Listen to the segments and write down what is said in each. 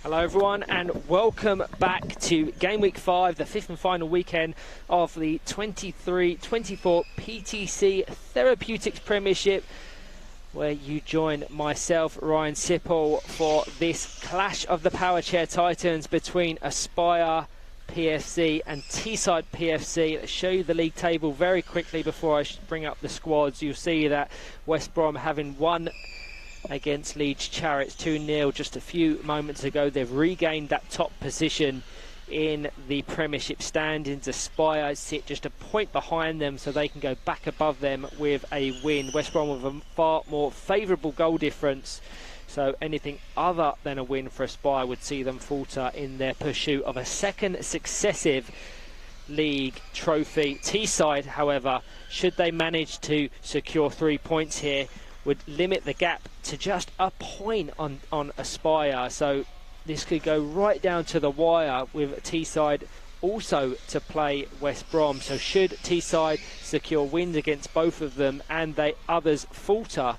Hello everyone and welcome back to Game Week 5, the fifth and final weekend of the 23-24 PTC Therapeutics Premiership, where you join myself, Ryan Sipple, for this clash of the power chair titans between Aspire PFC and Teesside PFC. Let's show you the league table very quickly before I bring up the squads. You'll see that West Brom having won against Leeds Chariots 2-0 just a few moments ago. They've regained that top position in the Premiership standings. Aspire sit just a point behind them, so they can go back above them with a win. West Brom with a far more favourable goal difference, so anything other than a win for Aspire would see them falter in their pursuit of a second successive league trophy. Teesside, however, should they manage to secure 3 points here, would limit the gap to just a point on Aspire. So this could go right down to the wire, with Teesside also to play West Brom. So should Teesside secure wins against both of them and they others falter,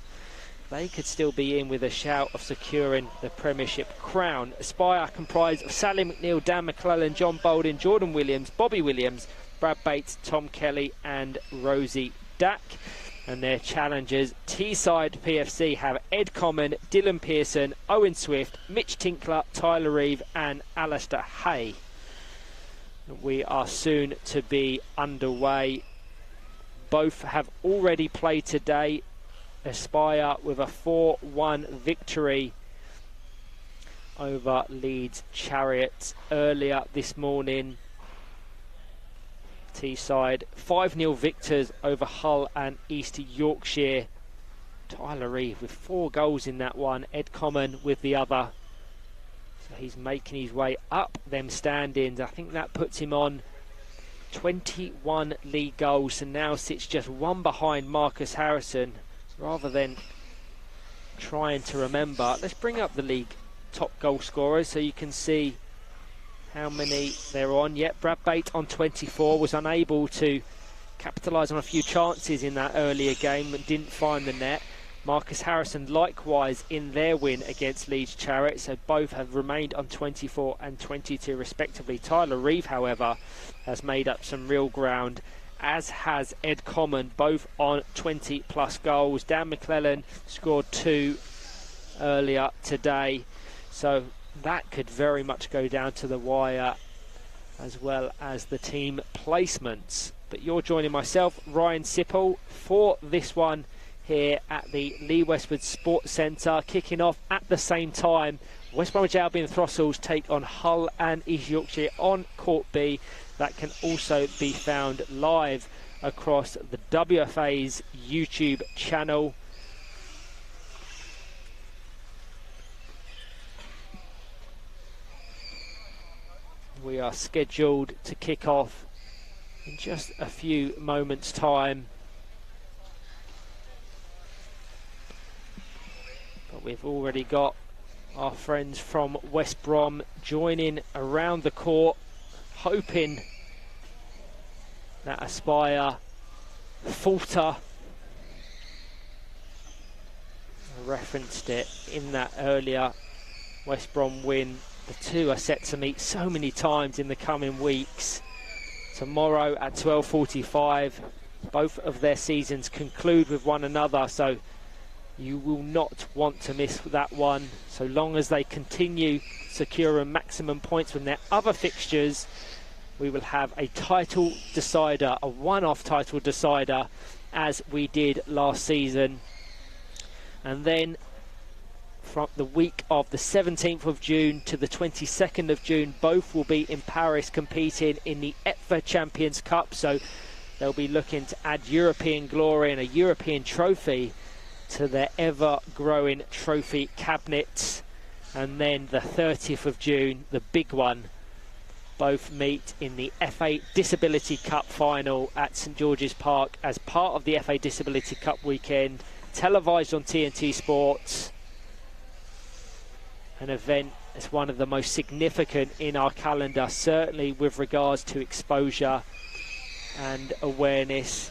they could still be in with a shout of securing the Premiership crown. Aspire comprised of Sally McNeil, Dan McClellan, John Bolden, Jordan Williams, Bobby Williams, Brad Bates, Tom Kelly and Rosie Dack. And their challengers, Teesside PFC, have Ed Common, Dylan Pearson, Owen Swift, Mitch Tinkler, Tyler Reeve and Alistair Hay. We are soon to be underway. Both have already played today. Aspire with a 4-1 victory over Leeds Chariots earlier this morning. Teesside 5-0 victors over Hull and East Yorkshire. Tyler Reeve with 4 goals in that one, Ed Common with the other. So he's making his way up them standings. I think that puts him on 21 league goals, and now sits just one behind Marcus Harrison. Rather than trying to remember, let's bring up the league top goal scorers so you can see how many they're on. Yet Brad Bates on 24 was unable to capitalise on a few chances in that earlier game and didn't find the net. Marcus Harrison likewise in their win against Leeds Chariots, so both have remained on 24 and 22 respectively. Tyler Reeve, however, has made up some real ground, as has Ed Common, both on 20 plus goals. Dan McClellan scored 2 earlier today, so that could very much go down to the wire, as well as the team placements. But you're joining myself, Ryan Sipple, for this one here at the Lee Westwood Sports Centre, kicking off at the same time. West Bromwich Albion Throstles take on Hull and East Yorkshire on Court B. That can also be found live across the WFA's YouTube channel. We are scheduled to kick off in just a few moments' time. But we've already got our friends from West Brom joining around the court, hoping that Aspire falter. I referenced it in that earlier West Brom win. The two are set to meet so many times in the coming weeks. Tomorrow at 12:45, both of their seasons conclude with one another, so you will not want to miss that one. So long as they continue securing maximum points from their other fixtures, we will have a title decider, a one-off title decider, as we did last season. And then from the week of the 17th of June to the 22nd of June, both will be in Paris competing in the EPFA Champions Cup, so they'll be looking to add European glory and a European trophy to their ever-growing trophy cabinets. And then the 30th of June, the big one, both meet in the FA Disability Cup final at St George's Park as part of the FA Disability Cup weekend, televised on TNT Sports. An event that's one of the most significant in our calendar, certainly with regards to exposure and awareness.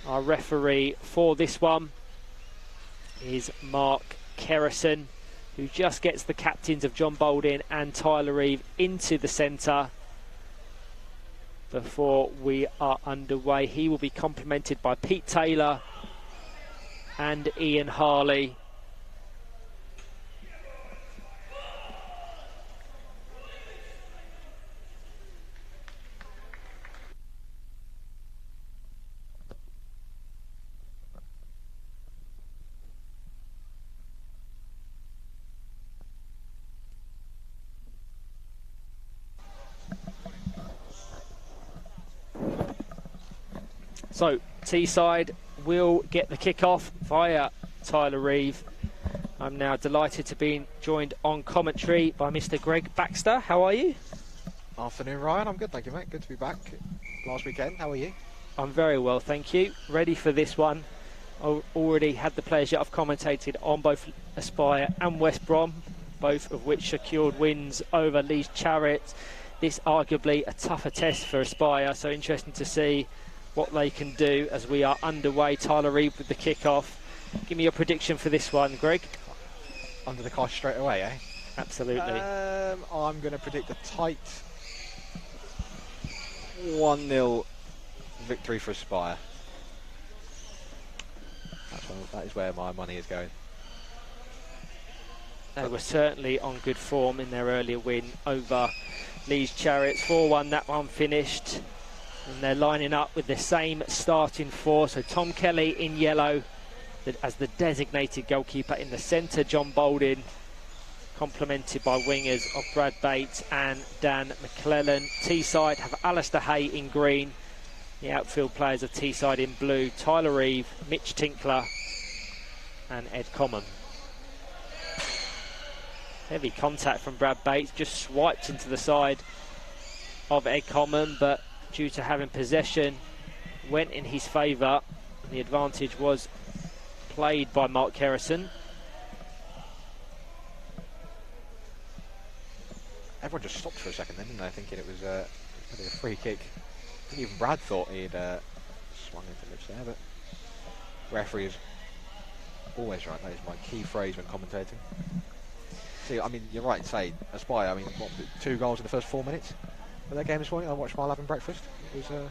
Our referee for this one is Mark Kerrison. who just gets the captains of John Baldwin and Tyler Reeve into the centre before we are underway. He will be complemented by Pete Taylor and Ian Harley. So Teesside will get the kick-off via Tyler Reeve. I'm now delighted to be joined on commentary by Mr. Greg Baxter. How are you? Afternoon, Ryan. I'm good, thank you, mate. Good to be back last weekend. How are you? I'm very well, thank you. Ready for this one. I already had the pleasure of commentating on both Aspire and West Brom, both of which secured wins over Leeds Chariots. This arguably a tougher test for Aspire, so interesting to see what they can do as we are underway. Tyler Reeve with the kick-off. Give me your prediction for this one, Greg. Under the cosh straight away, eh? Absolutely. I'm going to predict a tight 1-0 victory for Aspire. That is where my money is going. They were certainly on good form in their earlier win over Leeds Chariots. 4-1, that one finished. And they're lining up with the same starting four. So Tom Kelly in yellow as the designated goalkeeper. In the centre, John Baldwin, complemented by wingers of Brad Bates and Dan McClellan. Teesside have Alistair Hay in green. The outfield players of Teesside in blue. Tyler Reeve, Mitch Tinkler and Ed Common. Heavy contact from Brad Bates, just swiped into the side of Ed Common, but due to having possession, went in his favour. The advantage was played by Mark Kerrison. Everyone just stopped for a second then, didn't they, thinking it was a free kick. I think even Brad thought he'd swung into Mitch there, but referee is always right. That is my key phrase when commentating. See, I mean, you're right to say Aspire. I mean, what, 2 goals in the first 4 minutes of their game this morning. I watched while having breakfast. It was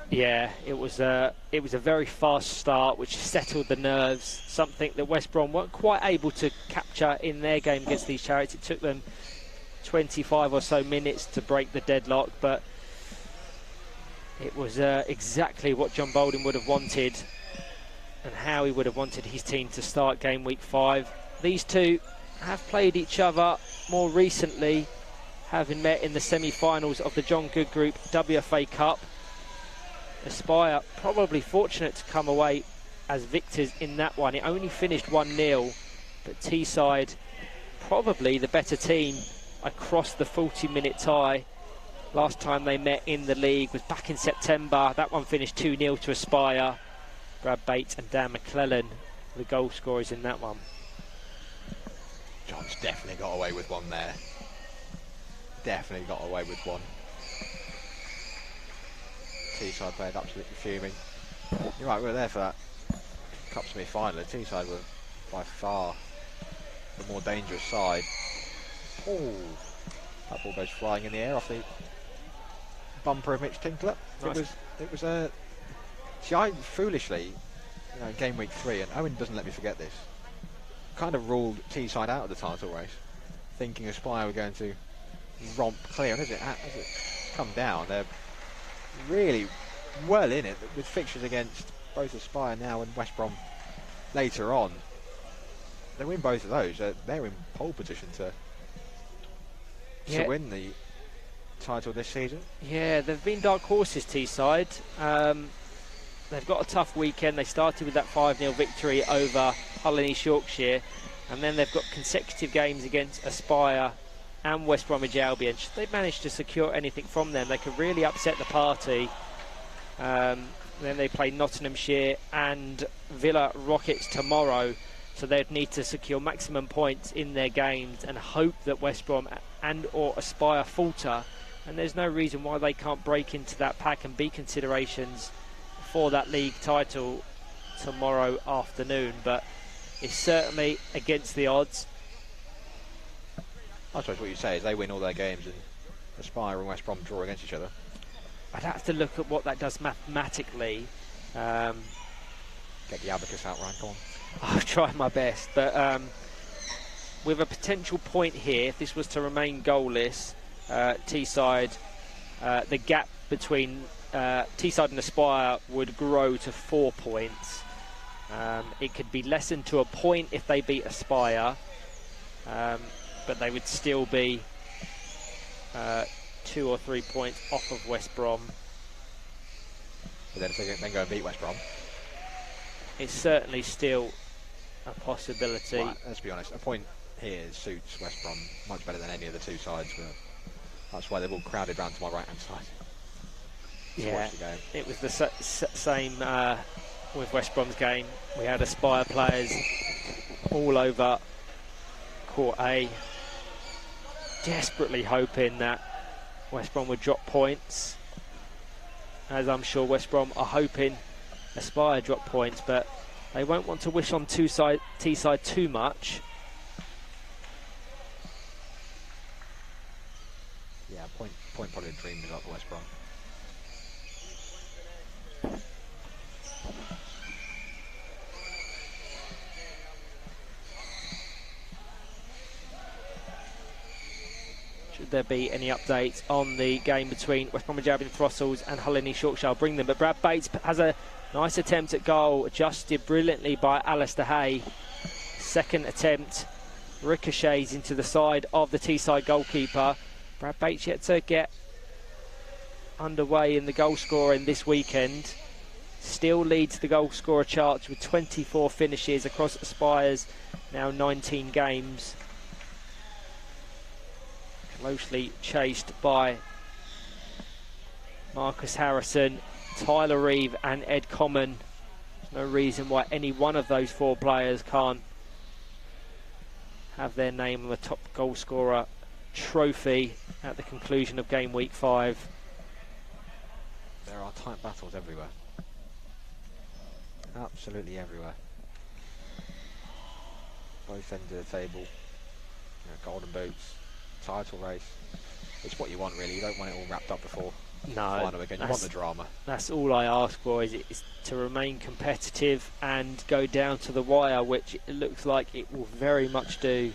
yeah, it was a very fast start, which settled the nerves. Something that West Brom weren't quite able to capture in their game against these Chariots. It took them 25 or so minutes to break the deadlock, but it was exactly what John Baldwin would have wanted and how he would have wanted his team to start game week 5. These two have played each other more recently, having met in the semi-finals of the John Good Group WFA Cup. Aspire probably fortunate to come away as victors in that one. It only finished 1-0, but Teesside probably the better team across the 40-minute tie. Last time they met in the league was back in September. That one finished 2-0 to Aspire. Brad Bates and Dan McClellan, the goal scorers in that one. John's definitely got away with one there. Definitely got away with one. Teesside played absolutely fuming. You're right, we were there for that Cup semi-final. Teesside were by far the more dangerous side. Oh, that ball goes flying in the air off the bumper of Mitch Tinkler. Nice. It was a. See, I foolishly, game week 3, and Owen doesn't let me forget this, kind of ruled Teesside out of the title race, thinking Aspire were going to romp clear. And as it's come down, they're really well in it with fixtures against both Aspire now and West Brom later on. They win both of those. They're in pole position to win the title this season. Yeah, they've been dark horses, Teesside. They've got a tough weekend. They started with that 5-0 victory over Hull and East Yorkshire, and then they've got consecutive games against Aspire and West Bromwich Albion. Should they manage to secure anything from them, they could really upset the party. Then they play Nottinghamshire and Villa Rockets tomorrow, so they'd need to secure maximum points in their games and hope that West Brom and or Aspire falter, and there's no reason why they can't break into that pack and be considerations for that league title tomorrow afternoon. But it's certainly against the odds. I suppose what you say is they win all their games and Aspire and West Brom draw against each other. I'd have to look at what that does mathematically. Get the abacus out, Ryan, come on. I'll try my best, but with a potential point here, if this was to remain goalless, Teesside, the gap between Teesside and Aspire would grow to 4 points. It could be lessened to a point if they beat Aspire, but they would still be 2 or 3 points off of West Brom. But then if they then go and beat West Brom, it's certainly still a possibility. Right, let's be honest, a point here suits West Brom much better than any of the two sides, but that's why they've all crowded round to my right hand side to watch the game. It was the same with West Brom's game. We had Aspire players all over Court A, desperately hoping that West Brom would drop points, as I'm sure West Brom are hoping Aspire drop points, but they won't want to wish on Teesside too much. Yeah, point probably a dream result for West Brom. Should there be any updates on the game between West Bromwich Albion Throssels and Hull and East Yorkshire, I'll bring them. But Brad Bates has a nice attempt at goal, adjusted brilliantly by Alistair Hay. Second attempt ricochets into the side of the Teesside goalkeeper. Brad Bates yet to get underway in the goal scoring this weekend. Still leads the goal scorer charts with 24 finishes across Aspire's now 19 games. Closely chased by Marcus Harrison, Tyler Reeve and Ed Common. There's no reason why any one of those four players can't have their name on the top goal scorer trophy at the conclusion of game week 5. There are tight battles everywhere. Absolutely everywhere. Both ends of the table. Golden boots, title race. It's what you want, really. You don't want it all wrapped up before the final again. You want the drama. That's all I ask for, is to remain competitive and go down to the wire, which it looks like it will very much do.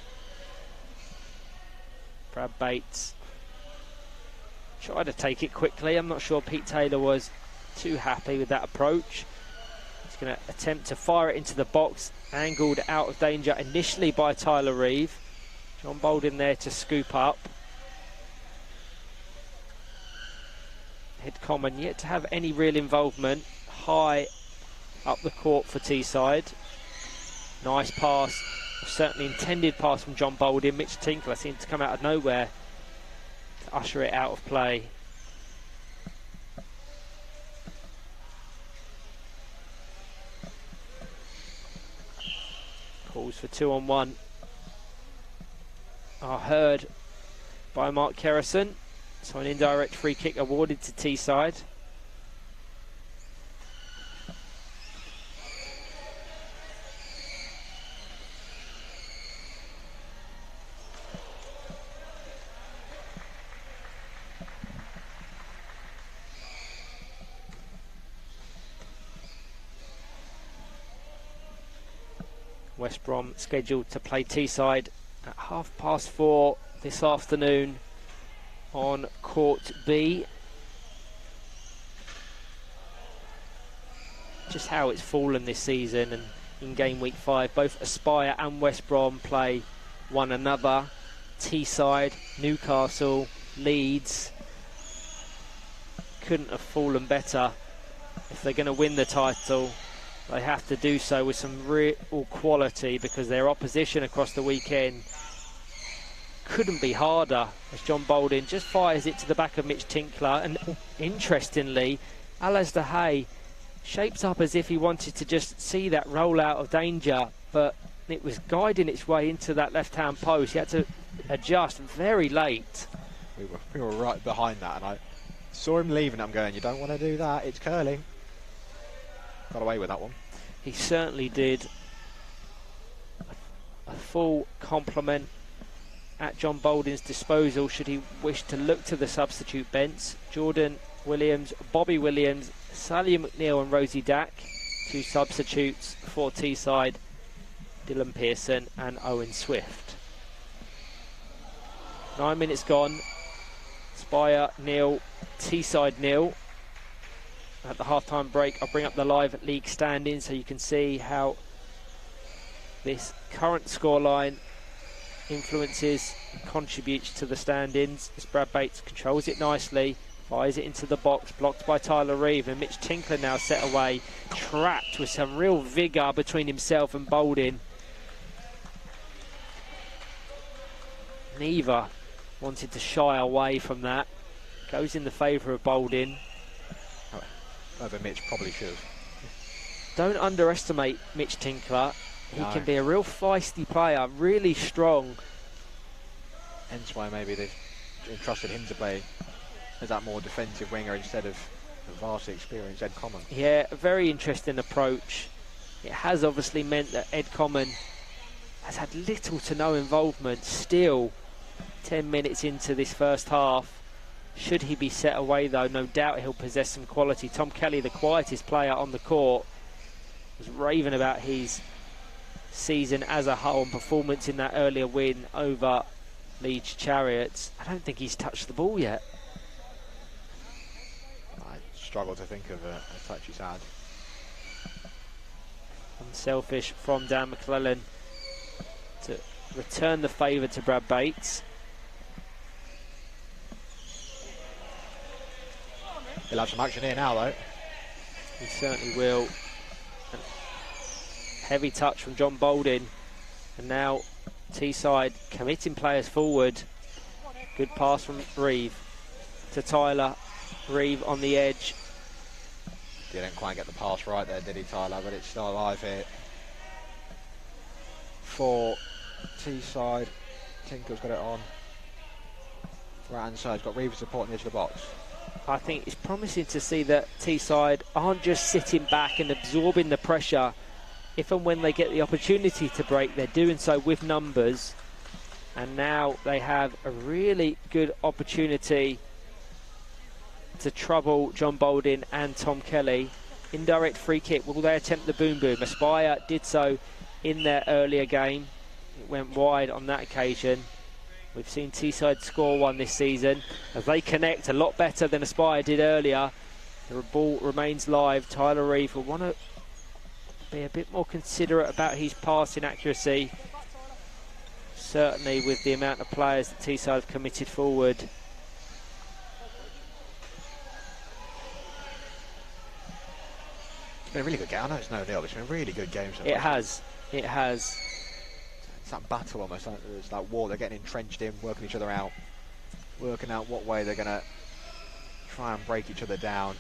Brad Bates tried to take it quickly. I'm not sure Pete Taylor was too happy with that approach. He's going to attempt to fire it into the box, angled out of danger initially by Tyler Reeve. John Bolden there to scoop up. Head Common yet to have any real involvement. High up the court for Teesside. Nice pass, certainly intended pass from John Bolden. Mitch Tinkler seemed to come out of nowhere to usher it out of play. Calls for 2-on-1 are heard by Mark Kerrison. So an indirect free kick awarded to Teesside. West Brom scheduled to play Teesside at 4:30 this afternoon on Court B. Just how it's fallen this season, and in game week 5 both Aspire and West Brom play one another. Teesside, Newcastle, Leeds couldn't have fallen better. If they're going to win the title, they have to do so with some real quality, because their opposition across the weekend couldn't be harder, as John Bolden just fires it to the back of Mitch Tinkler. And interestingly, Alistair Hay shapes up as if he wanted to just see that roll out of danger, but it was guiding its way into that left-hand post. He had to adjust very late. We were right behind that, and I saw him leaving. I'm going, you don't want to do that, it's curling. Got away with that one. He certainly did. A full complement at John Bolden's disposal should he wish to look to the substitute bench. Jordan Williams, Bobby Williams, Sally McNeil and Rosie Dack, 2 substitutes for Teesside, Dylan Pearson and Owen Swift. 9 minutes gone. Spire nil, Teesside nil. At the half-time break, I'll bring up the live league standings so you can see how this current scoreline influences and contributes to the standings. As Brad Bates controls it nicely, fires it into the box, blocked by Tyler Reeve, and Mitch Tinkler now set away, trapped with some real vigour between himself and Bolden. Neither wanted to shy away from that. Goes in the favour of Bolden. Over Mitch probably should. Don't underestimate Mitch Tinkler. He No. can be a real feisty player, really strong. Hence why maybe they've entrusted him to play as that more defensive winger instead of the vastly experienced Ed Common. Yeah, a very interesting approach. It has obviously meant that Ed Common has had little to no involvement. Still, 10 minutes into this first half. Should he be set away though, no doubt he'll possess some quality. Tom Kelly, the quietest player on the court, was raving about his season as a whole and performance in that earlier win over Leeds Chariots. I don't think he's touched the ball yet. I struggle to think of a touch he's had. Unselfish from Dan McClellan to return the favour to Brad Bates. He'll have some action here now though. He certainly will. And heavy touch from John Bolden. And now Teesside committing players forward. Good pass from Reeve to Tyler. Reeve on the edge. Didn't quite get the pass right there, did he, Tyler? But it's still alive here. For Teesside, Tinker's got it on. Right hand side, got Reeve supporting the edge of the box. I think it's promising to see that Teesside aren't just sitting back and absorbing the pressure. If and when they get the opportunity to break, they're doing so with numbers. And now they have a really good opportunity to trouble John Bolden and Tom Kelly. Indirect free kick. Will they attempt the boom boom? Aspire did so in their earlier game. It went wide on that occasion. We've seen Teesside score one this season as they connect a lot better than Aspire did earlier. The ball remains live. Tyler Reeve will want to be a bit more considerate about his passing accuracy. Certainly with the amount of players that Teesside have committed forward. It's been a really good game. I know it's 0-0, but it's been a really good game so far. It has. It has. It's that battle almost, it's that war. They're getting entrenched in, working each other out, working out what way they're going to try and break each other down.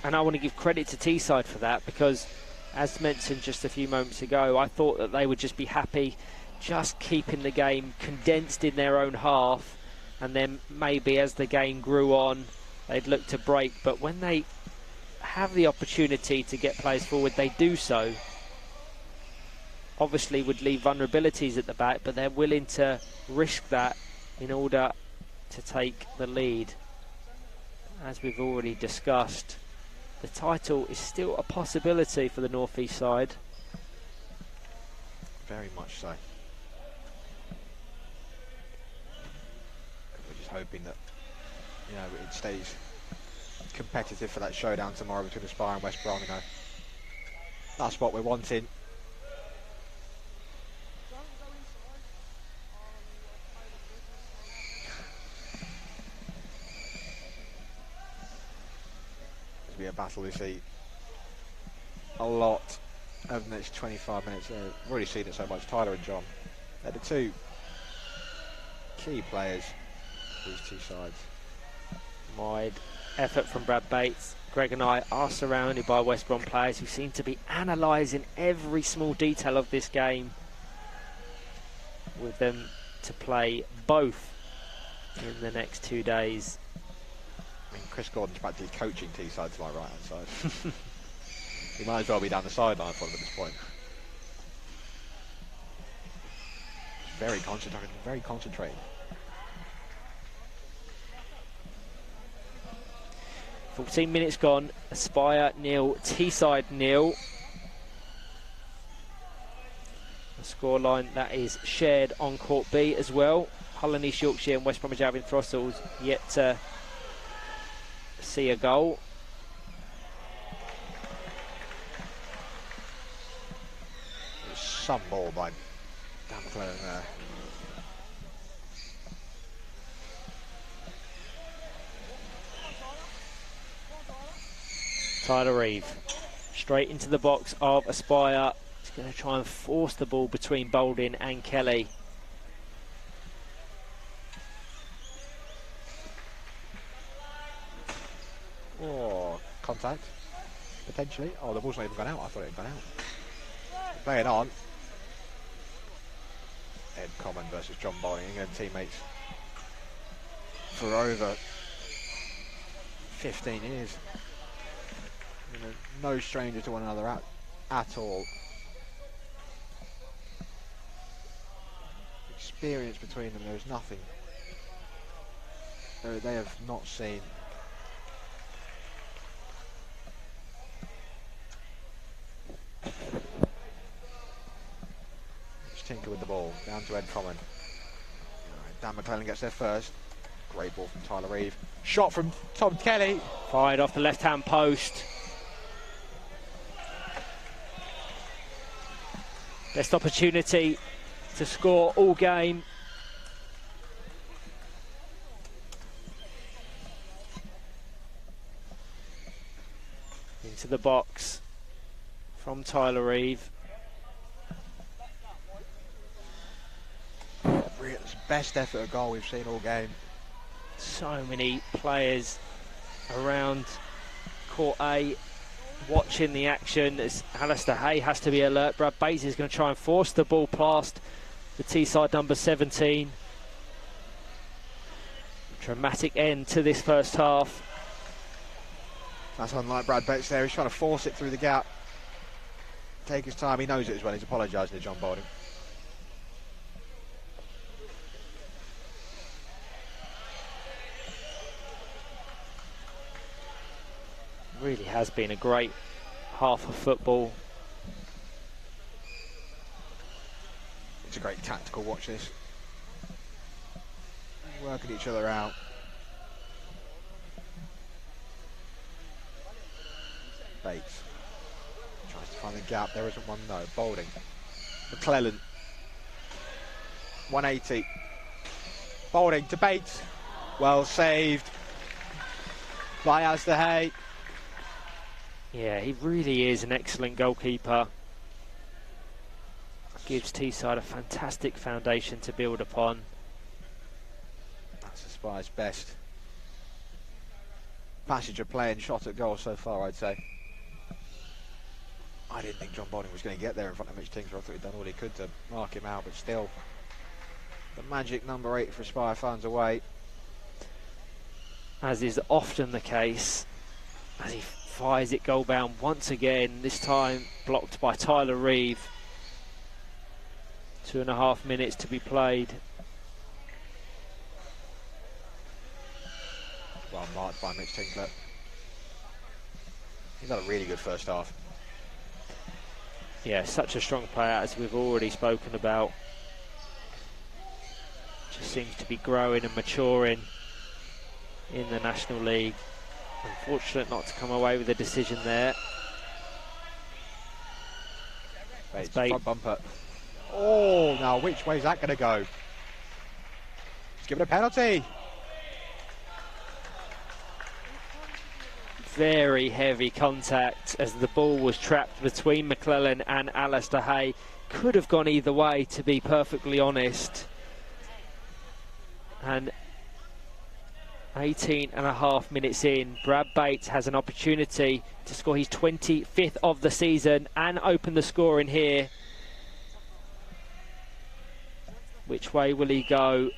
And I want to give credit to Teesside for that, because as mentioned just a few moments ago, I thought that they would just be happy just keeping the game condensed in their own half, and then maybe as the game grew on they'd look to break. But when they have the opportunity to get players forward, they do so. Obviously would leave vulnerabilities at the back, but they're willing to risk that in order to take the lead. As we've already discussed, the title is still a possibility for the North East side. Very much so. We're just hoping that, you know, it stays competitive for that showdown tomorrow between Aspire and West Brom. You know, that's what we're wanting. Be a battle. We see a lot over the next 25 minutes. We've already seen it so much. Tyler and John, they're the two key players for these two sides. Wide effort from Brad Bates. Greg and I are surrounded by West Brom players who seem to be analysing every small detail of this game, with them to play both in the next 2 days. I mean, Chris Gordon's practically coaching Teesside to my right hand side. He might as well be down the sideline for them at this point. very concentrated, very concentrated. 14 minutes gone. Aspire 0, Teesside 0. The scoreline that is shared on Court B as well. Hull and East Yorkshire and West Bromwich Albion Throstles yet to see a goal. There's some ball by Dan McClellan there. Tyler Reeve straight into the box of Aspire. He's going to try and force the ball between Boulding and Kelly. Oh, contact, potentially. Oh, the ball's not even gone out. I thought it had gone out. Playing on. Ed Common versus John Bowling, England teammates for over 15 years. You know, no stranger to one another at all. Experience between them, there's nothing. They have not seen. Just tinker with the ball, down to Ed Common. Dan McClellan gets there first. Great ball from Tyler Reeve. Shot from Tom Kelly. Fired off the left-hand post. Best opportunity to score all game. Into the box from Tyler Reeve. It's the best effort at goal we've seen all game. So many players around Court A watching the action as Alistair Hay has to be alert. Brad Bates is going to try and force the ball past the Teesside number 17. Dramatic end to this first half. That's unlike Brad Bates there. He's trying to force it through the gap. Take his time. He knows it as well. He's apologising to John Bowling. Really has been a great half of football. It's a great tactical watch, this. Working each other out. Bates tries to find the gap. There isn't one, no. Boulding. McClellan. 180. Boulding to Bates. Well saved by Alistair Hay. Yeah, he really is an excellent goalkeeper. Gives Teesside a fantastic foundation to build upon. That's Aspire's best passage of play and shot at goal so far, I'd say. I didn't think John Bowling was going to get there in front of Mitch Tingsborough. I thought he'd done all he could to mark him out, but still, the magic number 8 for Aspire finds a way. As is often the case, as he fires it goal bound once again, this time blocked by Tyler Reeve. 2.5 minutes to be played. Well marked by Mitch Tingsborough. He's had a really good first half. Yeah, such a strong player, as we've already spoken about. Just seems to be growing and maturing in the National League. Unfortunate not to come away with a decision there. Bates, front bumper. Oh, now which way is that going to go? He's given a penalty. Very heavy contact as the ball was trapped between McClellan and Alistair Hay. Could have gone either way, to be perfectly honest. And 18.5 minutes in, Brad Bates has an opportunity to score his 25th of the season and open the score in here. Which way will he go?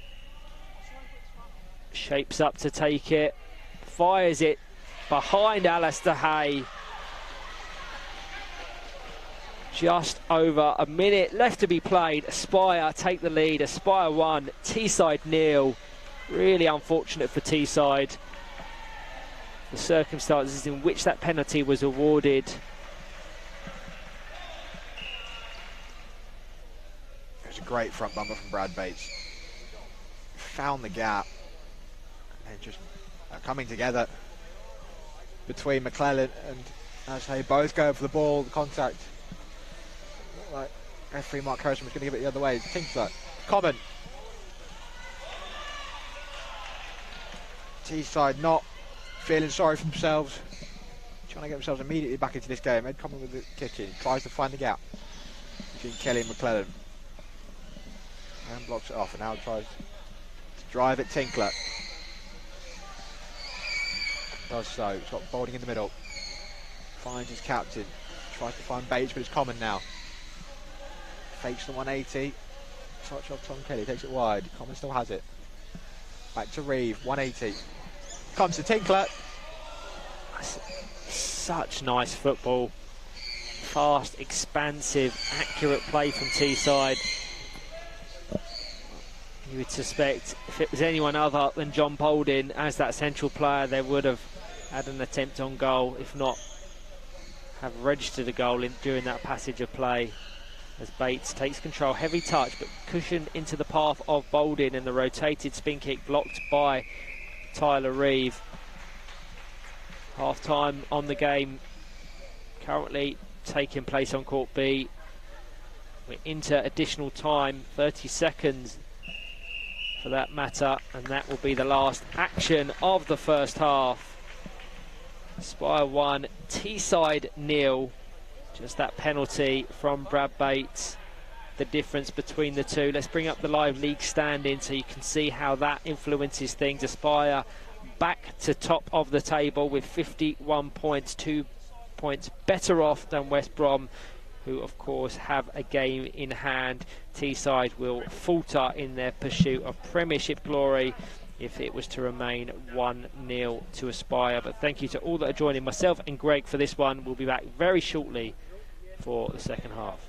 Shapes up to take it, fires it behind Alistair Hay. Just over a minute left to be played. Aspire take the lead. Aspire 1, Teesside 0. Really unfortunate for Teesside. The circumstances in which that penalty was awarded. It was a great front bumper from Brad Bates. Found the gap. And then just coming together between McClellan and, as they both go for the ball, the contact. Like referee Mark Harrison was going to give it the other way. Tinkler, Common. Teesside not feeling sorry for themselves, trying to get themselves immediately back into this game. Ed Common with the kick in, tries to find the gap between Kelly and McClellan. And blocks it off, and now tries to drive it. Tinkler does so. He's got Boulding in the middle. Finds his captain. Tries to find Bates, but it's Common now. Fakes the 180. Touch off Tom Kelly. Takes it wide. Common still has it. Back to Reeve. 180. Comes to Tinkler. Such nice football. Fast, expansive, accurate play from Teesside. You would suspect if it was anyone other than John Boulding as that central player, they would have had an attempt on goal, if not have registered a goal during that passage of play. As Bates takes control, heavy touch, but cushioned into the path of Boulding, and the rotated spin kick blocked by Tyler Reeve. Half time on the game currently taking place on Court B. We're into additional time, 30 seconds for that matter, and that will be the last action of the first half. Spire 1, Teesside 0. Just that penalty from Brad Bates, the difference between the two. Let's bring up the live league standing so you can see how that influences things. Aspire back to top of the table with 51 points, 2 points better off than West Brom, who of course have a game in hand. Teesside will falter in their pursuit of Premiership glory if it was to remain 1-0 to Aspire. But thank you to all that are joining myself and Greg for this one. We'll be back very shortly for the second half.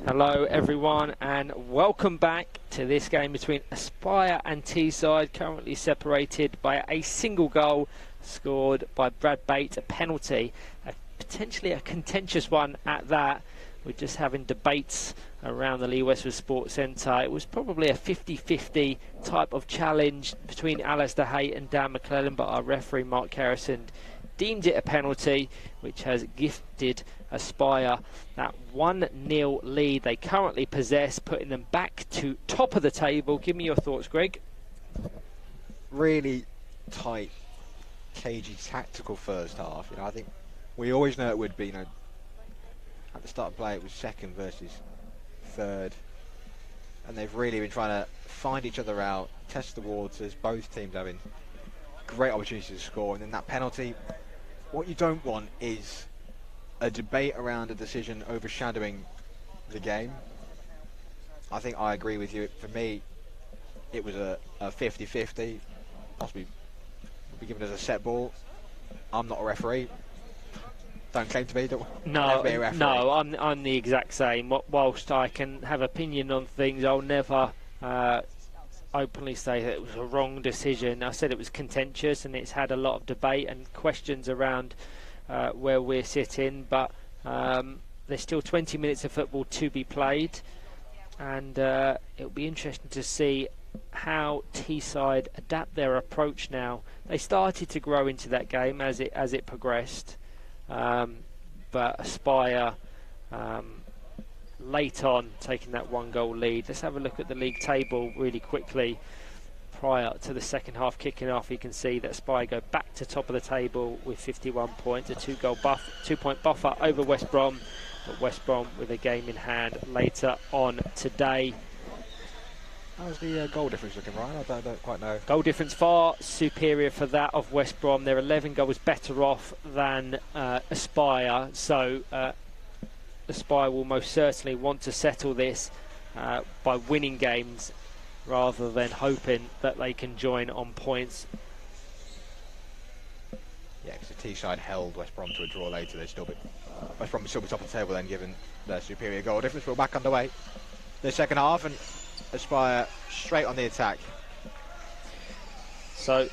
Hello everyone and welcome back to this game between Aspire and Teesside, currently separated by a single goal scored by Brad Bates, a penalty, potentially a contentious one at that. We're just having debates around the Lee Westwood Sports Centre. It was probably a 50-50 type of challenge between Alistair Hay and Dan McClellan, but our referee Mark Harrison deemed it a penalty, which has gifted Aspire that 1-0 lead they currently possess, putting them back to top of the table. Give me your thoughts, Greg. Really tight, cagey, tactical first half. I think we always know it would be. At the start of play, it was second versus third, and they've really been trying to find each other out, test the waters. Both teams having great opportunities to score, and then that penalty. What you don't want is a debate around a decision overshadowing the game. I think I agree with you. For me, it was a 50-50, possibly be given as a set ball. I'm not a referee. Don't claim to be. No, be a referee. No, I'm the exact same. Whilst I can have opinion on things, I'll never openly say that it was a wrong decision. I said it was contentious, and it's had a lot of debate and questions around where we're sitting, but there's still 20 minutes of football to be played, and it'll be interesting to see how Teesside adapt their approach now. They started to grow into that game as it progressed, but Aspire late on taking that 1-goal lead. Let's have a look at the league table really quickly. Prior to the second half kicking off, you can see that Aspire go back to top of the table with 51 points, a 2-point buffer over West Brom, but West Brom with a game in hand later on today. How's the goal difference looking, Ryan? I don't quite know. Goal difference far superior for that of West Brom. They're 11 goals better off than Aspire, so Aspire will most certainly want to settle this by winning games rather than hoping that they can join on points. Yeah, because the Teesside held West Brom to a draw later. West Brom will still be top of the table then, given their superior goal difference. We're back underway the second half, and Aspire straight on the attack. So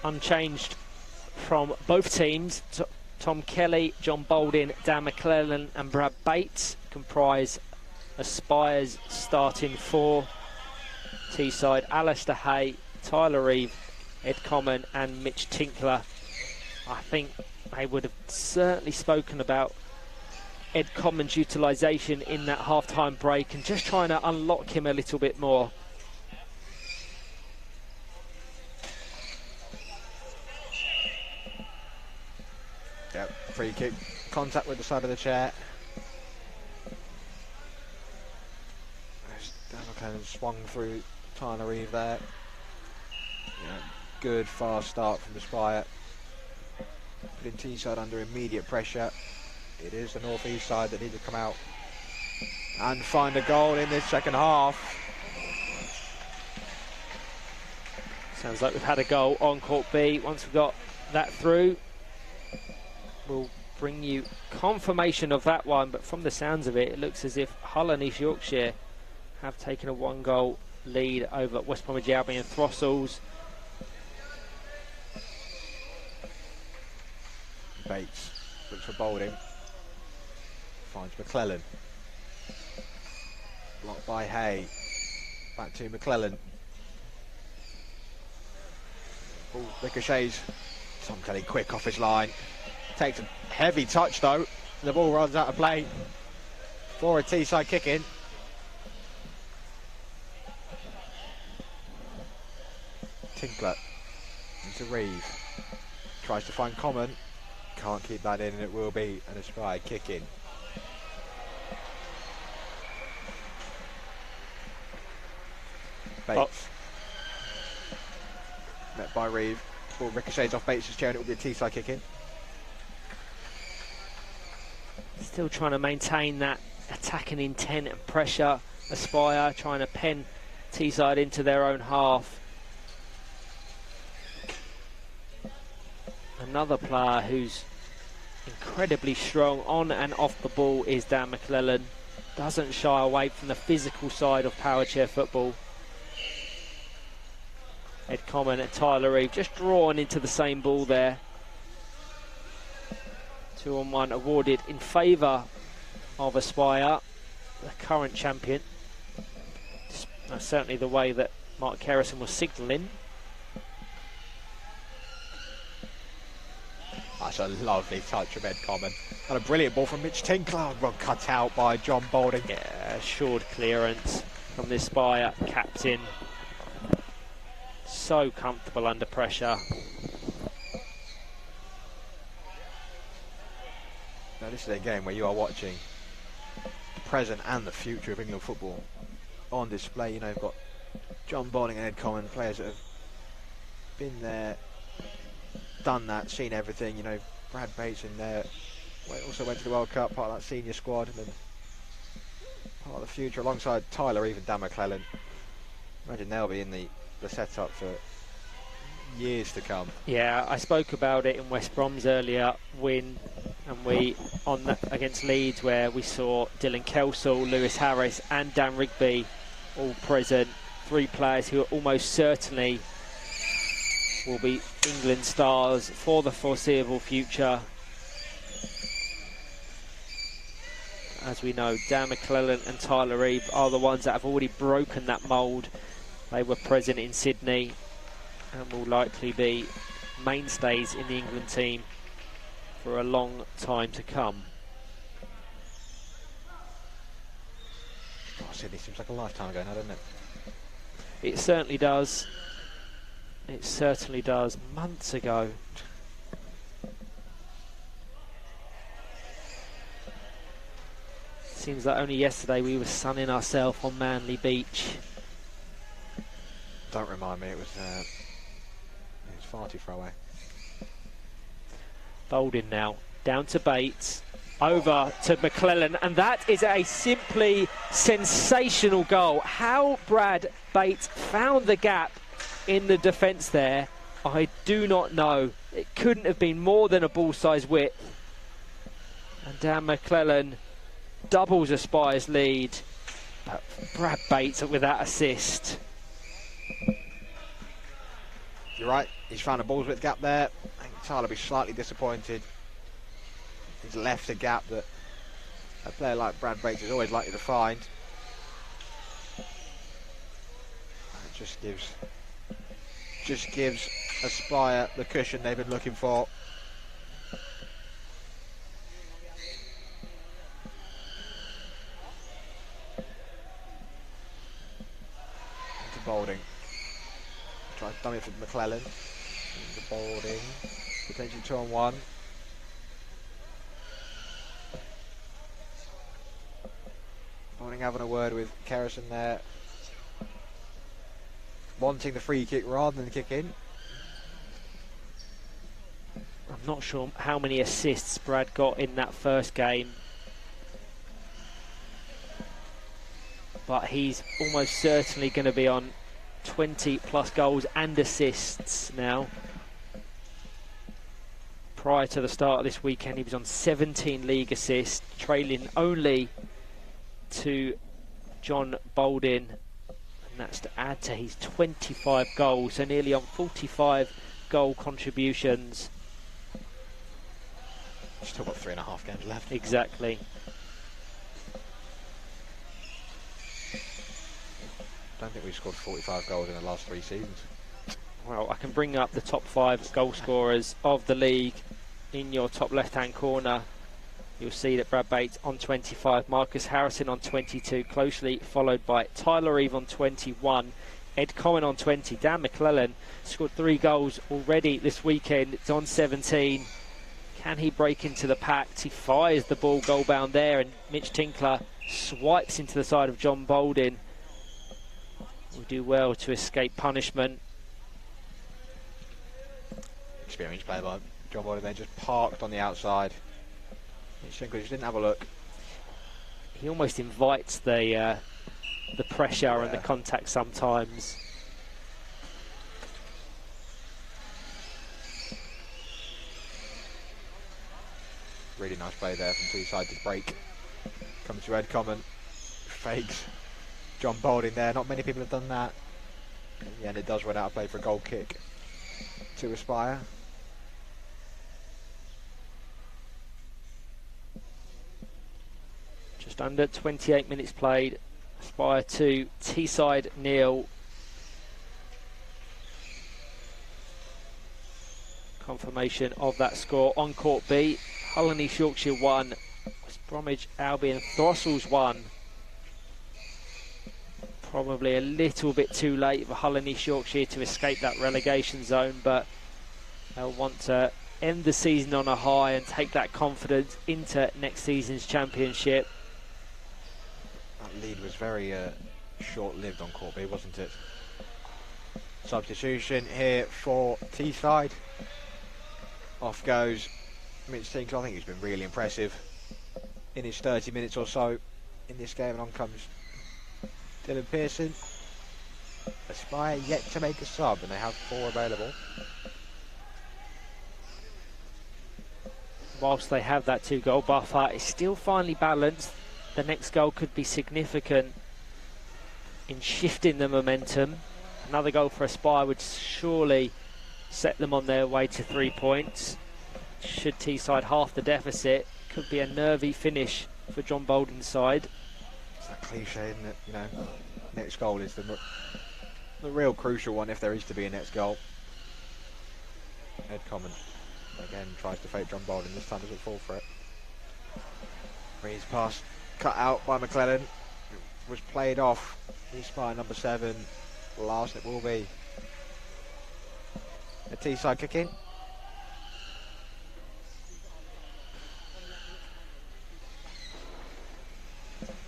unchanged from both teams. Tom Kelly, John Balding, Dan McClellan and Brad Bates comprise Aspire's starting four. Teesside, Alistair Hay, Tyler Reeve, Ed Common and Mitch Tinkler. I think they would have certainly spoken about Ed Common's utilisation in that half-time break and just trying to unlock him a little bit more. Yep, free kick, contact with the side of the chair. Dan McClellan swung through Tyler Reeve there. Good fast start from Aspire, putting Teesside under immediate pressure. It is the north-east side that need to come out and find a goal in this second half. Sounds like we've had a goal on Court B. Once we've got that through, we'll bring you confirmation of that one, but from the sounds of it, it looks as if Hull and East Yorkshire have taken a 1-goal lead over West Bromwich Albion Throstles. Bates looks for Balding, finds McClellan, blocked by Hay, back to McClellan. Ball ricochets, Tom Kelly quick off his line, takes a heavy touch though, the ball runs out of play for a Teesside kick in. Tinkler into Reeve, tries to find Common, can't keep that in, and it will be an Aspire kick in. Bates met by Reeve, ball ricochets off Bates' chair and it will be a Teesside kick in. Still trying to maintain that attacking intent and pressure. Aspire trying to pen Teesside into their own half. Another player who's incredibly strong on and off the ball is Dan McClellan. doesn't shy away from the physical side of power chair football. Ed Common and Tyler Reeve just drawn into the same ball there. 2-on-1 awarded in favour of Aspire, the current champion. That's certainly the way that Mark Harrison was signalling. That's a lovely touch from Ed Common. And a brilliant ball from Mitch Tinkler. Well, cut out by John Balding. Yeah, assured clearance from the Aspire captain. So comfortable under pressure. Now this is a game where you are watching the present and the future of England football on display. You know, you've got John Balding and Ed Common, players that have been there, done that, seen everything. You know, Brad Bates in there, also went to the World Cup, part of that senior squad, and then part of the future alongside Tyler, even Dan McClellan. Imagine they'll be in the setup for years to come. Yeah, I spoke about it in West Brom's earlier win, and we on that against Leeds, where we saw Dylan Kelsall, Lewis Harris and Dan Rigby all present. 3 players who are almost certainly will be England stars for the foreseeable future. As we know, Dan McClellan and Tyler Reeve are the ones that have already broken that mould. They were present in Sydney and will likely be mainstays in the England team for a long time to come. Oh, Sydney seems like a lifetime ago now, doesn't it? It certainly does. It certainly does. Months ago. Seems like only yesterday we were sunning ourselves on Manly Beach. Don't remind me, it was far too far away. Balding now, down to Bates, over to McClellan, and that is a simply sensational goal. How Brad Bates found the gap in the defence there, I do not know. It couldn't have been more than a ball-size width. And Dan McClellan doubles Aspire's lead, but Brad Bates with that assist. You're right, he's found a ball's width gap there. I think Tyler will be slightly disappointed. He's left a gap that a player like Brad Bates is always likely to find. And it just gives Aspire the cushion they've been looking for. Into Balding. Tries to dummy it for McClellan. Into Balding. Potentially 2-on-1. Balding having a word with Kerrison there. Wanting the free kick rather than the kick in. I'm not sure how many assists Brad got in that first game, but he's almost certainly going to be on 20 plus goals and assists now. Prior to the start of this weekend, he was on 17 league assists, trailing only to John Balding, and that's to add to his 25 goals, so nearly on 45 goal contributions. Still got 3.5 games left. Exactly. Don't think we've scored 45 goals in the last 3 seasons. Well, I can bring up the top 5 goal scorers of the league in your top left-hand corner. You'll see that Brad Bates on 25, Marcus Harrison on 22, closely followed by Tyler Reeve on 21, Ed Common on 20. Dan McClellan scored 3 goals already this weekend. It's on 17. Can he break into the pack? He fires the ball goal bound there, and Mitch Tinkler swipes into the side of John Balding. Will do well to escape punishment. Experienced play by John Balding there, just parked on the outside. Mitch Tinkler just didn't have a look. He almost invites the pressure and the contact sometimes. Really nice play there from Teesside to break. Comes to Ed Common. fakes John Balding there. Not many people have done that. Yeah, and it does run out of play for a goal kick to Aspire. Just under 28 minutes played. Aspire 2, Teesside 0. Confirmation of that score on Court B. Hull and East Yorkshire 1, West Bromwich Albion Throssels 1. Probably a little bit too late for Hull and East Yorkshire to escape that relegation zone, but they'll want to end the season on a high and take that confidence into next season's championship. That lead was very short-lived on Court B, wasn't it? Substitution here for Teesside. Off goes Mitch Tinkler. I think he's been really impressive in his 30 minutes or so in this game, and on comes Dylan Pearson. Aspire yet to make a sub, and they have 4 available. Whilst they have that 2-goal buffer, it's still finely balanced. The next goal could be significant in shifting the momentum. Another goal for Aspire would surely set them on their way to 3 points. Should Teesside half the deficit, could be a nervy finish for John Bolden's side. It's that cliche, isn't it? You know, next goal is the real crucial one if there is to be a next goal. Ed Common again tries to fake John Bolden. This time doesn't fall for it. Breeze pass cut out by McClellan. It was played off. He's by number 7. Last it will be. A Teesside kick in.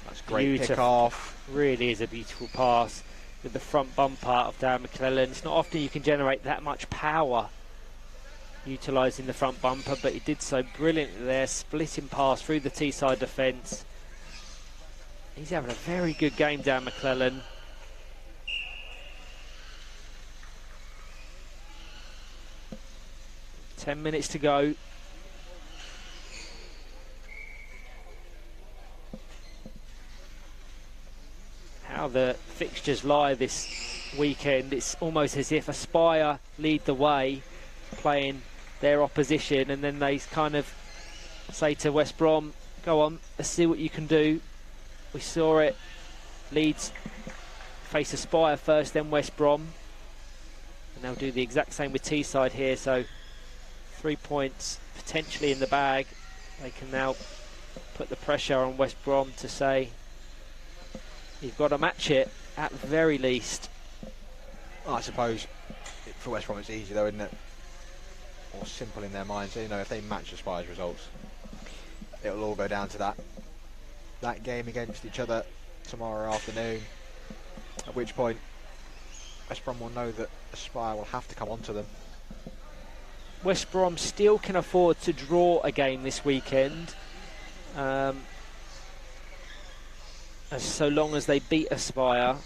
That's great pick off. Really is a beautiful pass with the front bumper of Darren McClellan. It's not often you can generate that much power utilising the front bumper, but he did so brilliantly there, splitting pass through the Teesside defence. He's having a very good game, Darren McClellan. Ten minutes to go. How the fixtures lie this weekend, it's almost as if Aspire lead the way, playing their opposition, and then they kind of say to West Brom, go on, let's see what you can do. We saw it. Leeds face Aspire first, then West Brom, and they'll do the exact same with Teesside here. So 3 points potentially in the bag. They can now put the pressure on West Brom to say, you've got to match it at the very least. Well, I suppose for West Brom it's easy though, isn't it? Or simple in their minds. You know, if they match Aspire's results, it'll all go down to that game against each other tomorrow afternoon. At which point West Brom will know that Aspire will have to come onto them. West Brom still can afford to draw a game this weekend, as so long as they beat Aspire.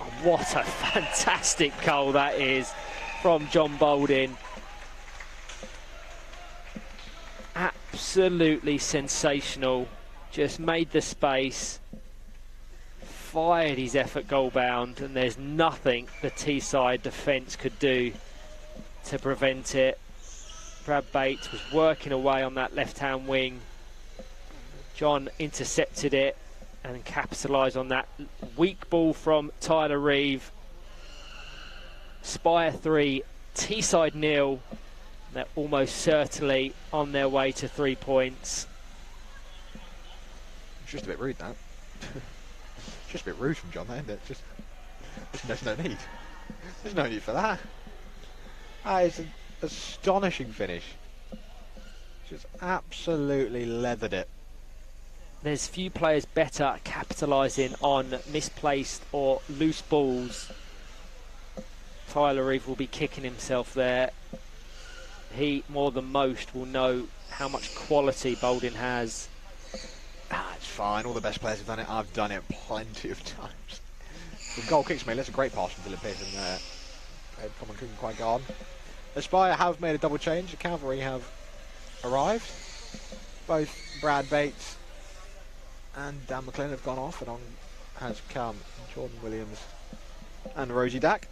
Oh, what a fantastic goal that is from John Bolden. Absolutely sensational. Just made the space, fired his effort goal bound, and there's nothing the Teesside defence could do to prevent it. Brad Bates was working away on that left-hand wing. John intercepted it and capitalised on that weak ball from Tyler Reeve. Spire 3, Teesside 0. They're almost certainly on their way to 3 points. It's just a bit rude, that. It's just a bit rude from John, isn't it? There's no need. There's no need for that. That is an astonishing finish. Just absolutely leathered it. There's few players better at capitalising on misplaced or loose balls. Tyler Reeve will be kicking himself there. He, more than most, will know how much quality Bolden has. It's fine. All the best players have done it. I've done it plenty of times. The goal kicks me. That's a great pass from Dylan Pearson there. Ed Common couldn't quite go on. Aspire have made a double change. The Cavalry have arrived. Both Brad Bates and Dan McLean have gone off, and on has come Jordan Williams and Rosie Dack.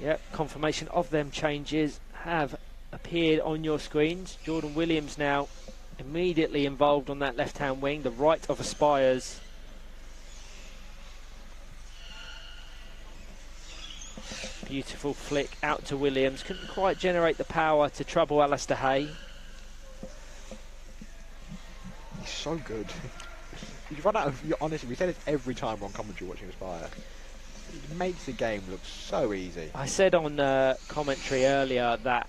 Yep, confirmation of them changes have appeared on your screens. Jordan Williams now immediately involved on that left-hand wing, the right of Aspires. Beautiful flick out to Williams. Couldn't quite generate the power to trouble Alistair Hay. He's so good. You run out of, honestly, we say this every time we're on commentary watching Aspire. It makes the game look so easy. I said on commentary earlier that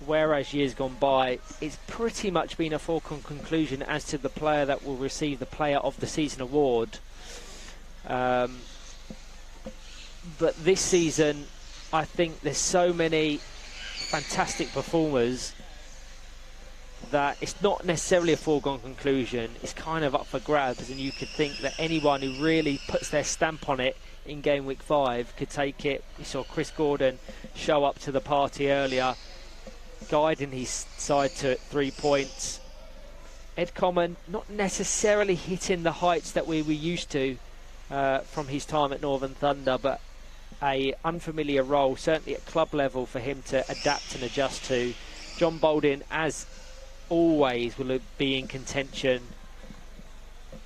whereas years gone by, it's pretty much been a foregone conclusion as to the player that will receive the Player of the Season award. But this season, I think there's so many fantastic performers that it's not necessarily a foregone conclusion. It's kind of up for grabs, and you could think that anyone who really puts their stamp on it in game week 5 could take it. We saw Chris Gordon show up to the party earlier, guiding his side to 3 points. Ed Common not necessarily hitting the heights that we were used to from his time at Northern Thunder, but a unfamiliar role, certainly at club level, for him to adapt and adjust to. John Baldwin, as always, will be in contention,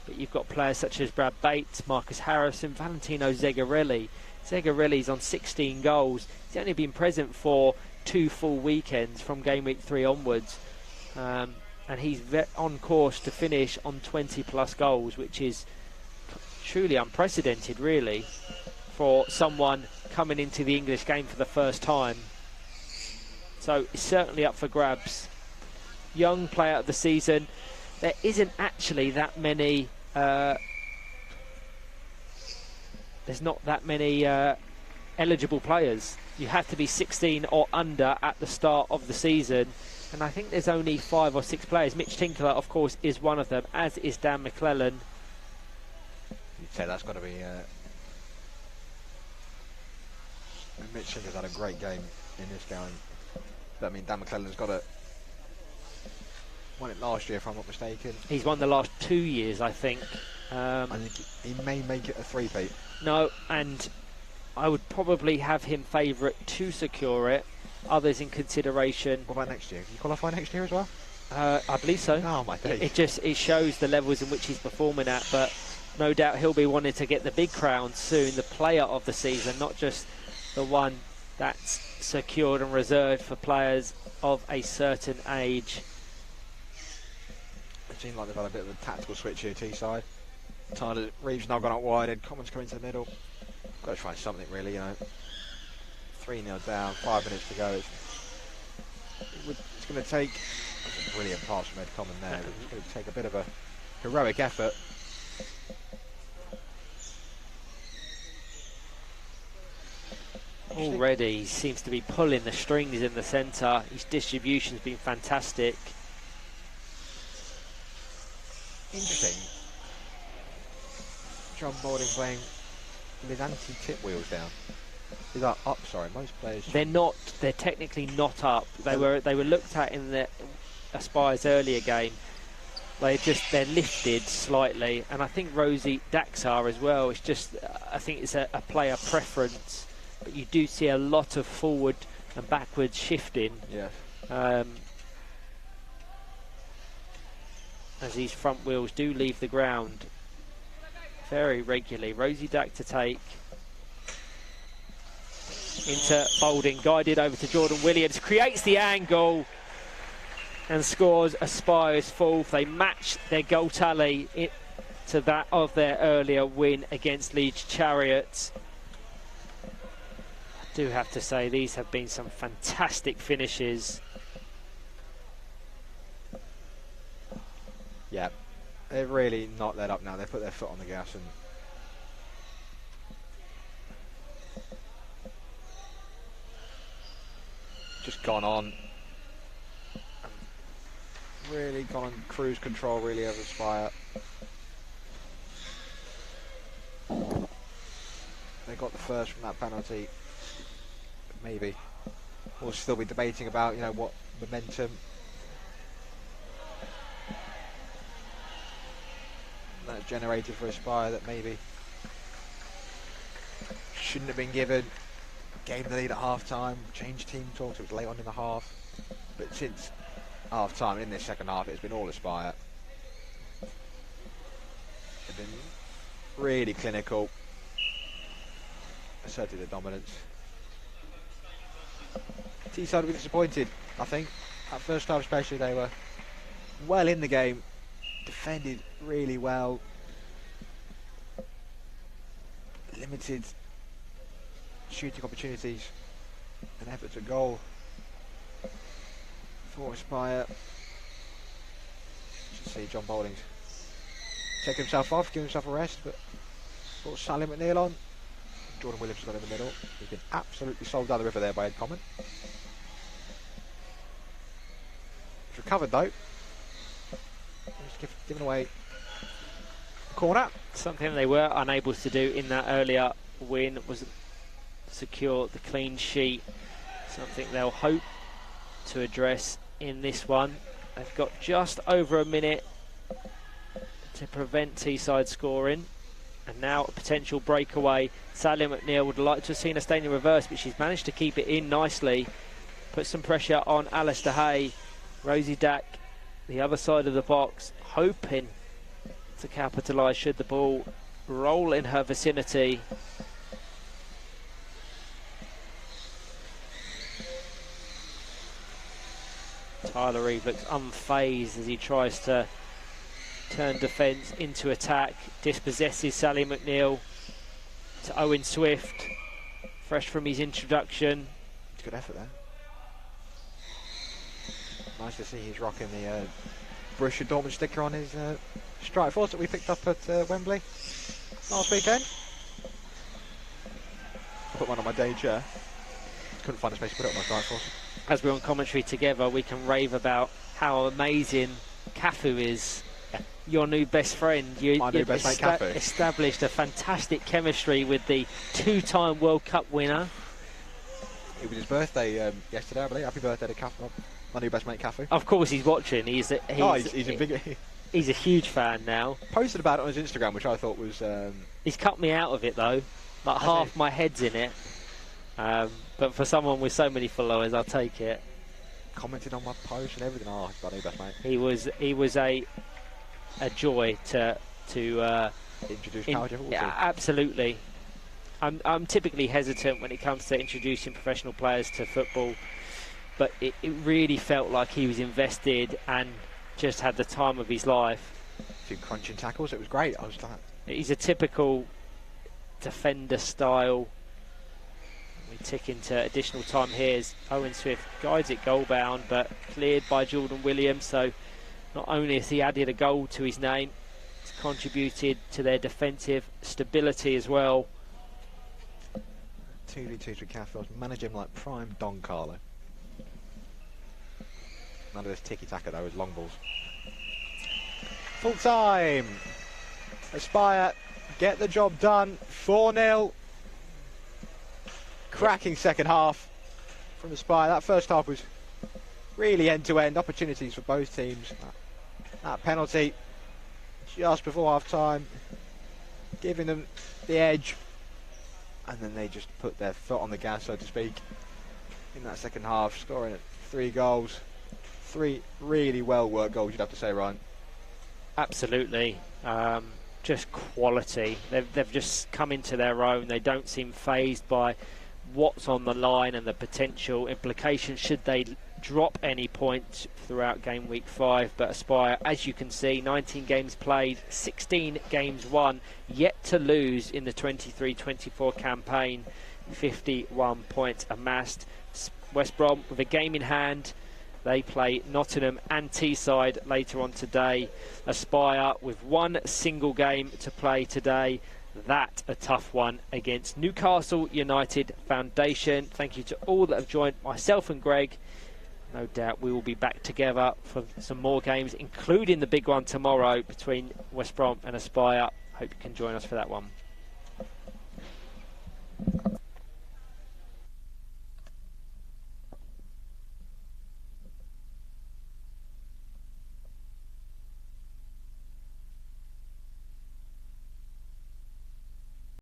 but you've got players such as Brad Bates, Marcus Harrison, Valentino Zegarelli. Zegarelli's on 16 goals. He's only been present for 2 full weekends from game week 3 onwards, and he's on course to finish on 20 plus goals, which is truly unprecedented, really, for someone coming into the English game for the first time. So it's certainly up for grabs. Young player of the season. There isn't actually that many. There's not that many eligible players. You have to be 16 or under at the start of the season, and I think there's only 5 or 6 players. Mitch Tinkler, of course, is one of them, as is Dan McClellan. You'd say that's got to be. Mitch Tinkler's had a great game in this game. I mean, Dan McClellan's got won it last year, if I'm not mistaken. He's won the last 2 years, I think. I think he may make it a three-peat. No, and I would probably have him favourite to secure it. Others in consideration. What about next year? Can you qualify next year as well? I believe so. Oh my days. It shows the levels in which he's performing at, but no doubt he'll be wanting to get the big crown soon, the player of the season, not just the one that's secured and reserved for players of a certain age. It seems like they've had a bit of a tactical switch here, Teesside. Tyler Reeves now gone out wide, Ed Commons coming to the middle. Got to try something, really, you know. 3-0 down, 5 minutes to go. It's going to take a brilliant pass from Ed Common there. It's going to take a bit of a heroic effort. Already he seems to be pulling the strings in the centre. His distribution's been fantastic. Interesting. John Baldwin playing with anti-tip wheels down. These are up, sorry, most players... They're technically not up. They were looked at in the Aspire's earlier game. They're lifted slightly, and I think Rosie Dax are as well. It's just, I think it's a player preference, but you do see a lot of forward and backward shifting. Yeah. As these front wheels do leave the ground very regularly. Rosie Dack to take. Into Baldwin, guided over to Jordan Williams, creates the angle and scores Aspire's fourth. They match their goal tally to that of their earlier win against Leeds Chariots. I do have to say, these have been some fantastic finishes. Yeah, they've really not let up now. They've put their foot on the gas and just gone on. Really gone on cruise control, really, over Aspire. They got the first from that penalty. Maybe we'll still be debating about, you know, what momentum that's generated for Aspire that maybe shouldn't have been given. Gave the lead at half time, changed team talks, it was late on in the half. But since half time, in this second half, it's been all Aspire. They've been really clinical, asserted their dominance. Teesside were disappointed, I think. At first half especially, they were well in the game, defended really well, limited shooting opportunities and efforts at goal for Aspire. You should see John Bowling's taking himself off, giving himself a rest, but brought Sally McNeil on. Jordan Williams has got in the middle. He's been absolutely sold down the river there by Ed Common. He's recovered though. He's given away a corner. Something they were unable to do in that earlier win was secure the clean sheet. Something they'll hope to address in this one. They've got just over a minute to prevent Teesside scoring, and now a potential breakaway. Sally McNeil would like to have seen her stay in reverse, but she's managed to keep it in nicely. Put some pressure on Alistair Hay. Rosie Dack, the other side of the box, hoping to capitalise should the ball roll in her vicinity. Tyler Reeve looks unfazed as he tries to turn defence into attack. Dispossesses Sally McNeil to Owen Swift, fresh from his introduction. It's good effort there. Nice to see he's rocking the Borussia Dortmund sticker on his strike force that we picked up at Wembley last weekend. I put one on my day chair. Couldn't find a space to put it on my strike force. As we're on commentary together, we can rave about how amazing Cafu is. Your new best friend. My new best mate Cafu. Established a fantastic chemistry with the two-time World Cup winner. It was his birthday yesterday, I believe. Happy birthday to Cafu, my new best mate Cafu. Of course he's watching. He's a big... He's a huge fan now. Posted about it on his Instagram, which I thought was... He's cut me out of it though. Like half my head's in it. But for someone with so many followers, I'll take it. Commented on my post and everything. Oh, he's my new best mate. He was a joy to introduce college football. Yeah, absolutely. I'm typically hesitant when it comes to introducing professional players to football, but it really felt like he was invested and just had the time of his life. A few crunching tackles, it was great. I was like, he's a typical defender style. We tick into additional time here as Owen Swift guides it goal bound, but cleared by Jordan Williams. So not only has he added a goal to his name, he's contributed to their defensive stability as well. 2v2 with Cafu. Manage him like prime Don Carlo. None of this tiki-taka though, is long balls. Full time. Aspire get the job done. 4-0. Cracking second half from Aspire. That first half was really end-to-end. Opportunities for both teams. That penalty just before half-time, giving them the edge. And then they just put their foot on the gas, so to speak, in that second half, scoring 3 goals. 3 really well-worked goals, you'd have to say, Ryan. Absolutely. Just quality. They've just come into their own. They don't seem fazed by what's on the line and the potential implications should they drop any points throughout game week 5. But Aspire, as you can see, 19 games played, 16 games won, yet to lose in the 23-24 campaign. 51 points amassed. West Brom with a game in hand. They play Nottingham and Teesside later on today. Aspire with 1 single game to play today. That a tough one against Newcastle United Foundation. Thank you to all that have joined myself and Greg. No doubt we will be back together for some more games, including the big one tomorrow between West Brom and Aspire. Hope you can join us for that one.